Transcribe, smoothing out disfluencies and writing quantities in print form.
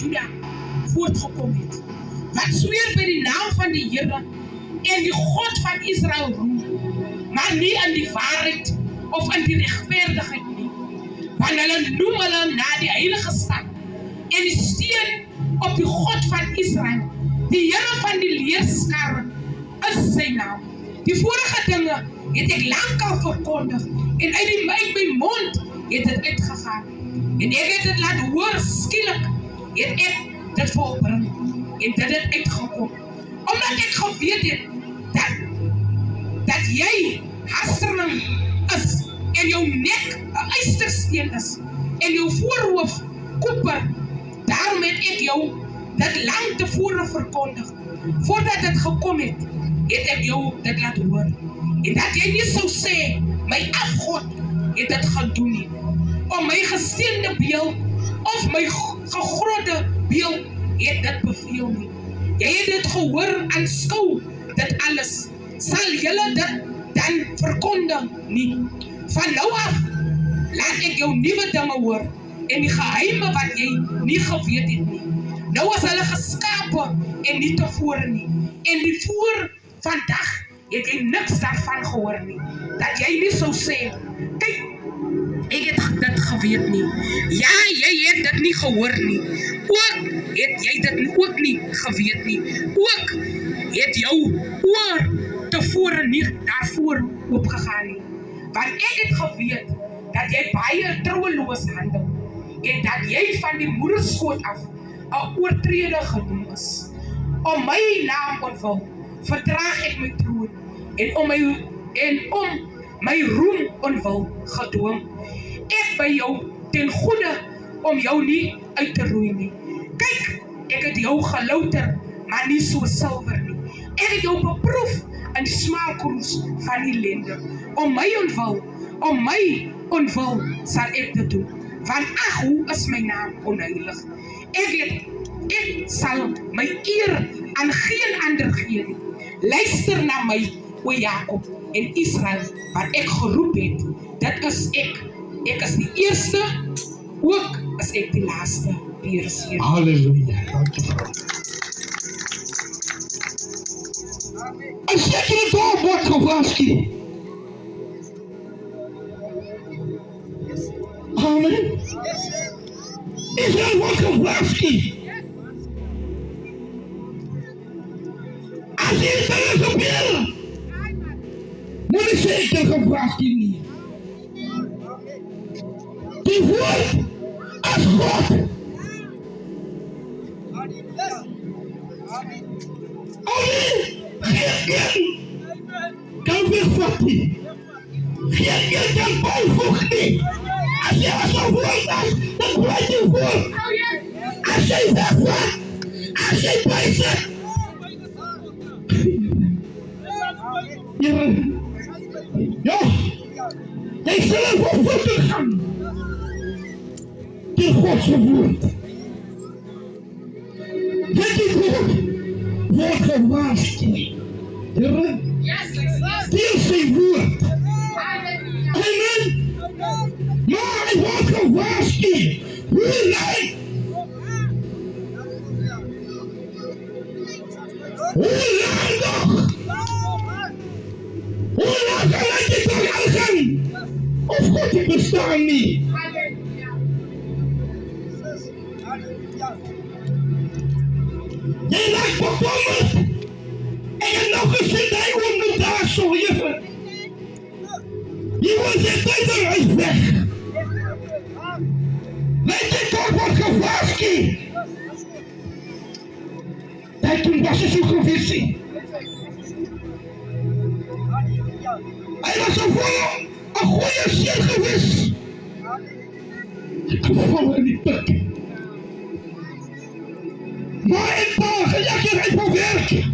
Juda voortgekom het. Wat sweer by die naam van die Here en die God van Israel roem, maar nie in die waarheid of in die regverdigheid nie. Want hulle noem hulle na die heilige stad en die steen op die God van Israel. Die Here van die leerskare is sy naam. Die vorige dinge het ek lankal verkondig en uit my mond het dit uitgegaan. En ek het dit laat hoor skielik het ek dit volbring en dit het uitgekom. Omdat ek geweet het dat jy hasterling is en jou nek 'n ystersteen is en jou voorhoof koper. Daarom het ek jou dit lang tevore verkondig. Voordat dit gekom het ek jou dit laat hoor. En dat jy nie sou sê, my afgod het dit gedoen nie. Om my gesteende beeld of my gegrodde beeld het dit beveel nie. Jy het dit gehoor, aanskou dit alles. Sal julle dit dan verkondig nie. Van nou af laat ek jou nuwe dinge hoor en die geheime wat jy nie geweet het nie. Nou is hulle geskape en nie tevore nie. En die voor vandag het jy niks daarvan gehoor nie. Dat jy nie sou sê, kyk, ek het dit geweet nie. Ja, jy het dit nie gehoor nie. Ook het jy dit ook nie geweet nie. Ook het jou oor tevore nie daarvoor opgegaan nie. Want ek het geweet dat jy baie trouweloos handel en dat jy van die moederskoot af 'n oortreder genoem is. Om my naam ontwil vertraag ek my troon en om my roem ontwil gedwing. Ek by jou ten goede om jou nie uit te roei nie. Kyk, ek het jou gelouter, maar nie so silwer nie. Ek het jou beproef in smaalkroes van ellende. Om my ontwil sal ek dit doen. Want ag, hoe is my naam onheilig? Ek sal my eer aan geen ander gee nie. Luister na my, o Jakob en Israel, wat ek geroep het. Dit is ek. Ek is die eerste, ook is ek die laaste. Halleluja. Dankie. Een zekere dorp wordt gevraagd. Amen. Israël wordt gevraagd. Als je het gebeuren, moet ik zeker gevraagd niet. Die woord als God. Alleen geen kan wegvatten. Geen kan bijvoegen. Als je wat zo woord was, dan blijf je voor. Als je wegvat, als je bijzet. Ja, jij zal er voor voeten gaan. Die Godse woord. Dit woord wordt gewaarschuwd. Heer, deel zijn woord. Amen. Maar hij wordt gewaarschuwd. Hoe lang? Hoe lang nog? Hoe lang laat je toch al gaan? Of God die bestaan niet? Jij lijkt bekommerd. En je nog eens zit hij onder daar zo, je. Je wordt zit uit weg. Weet je toch wat gevraagd? Dat toen was er zo'n gevisie. Hij was een goede ziel geweest. Ik val in die put. Maar een paar gelegen hij voor werk.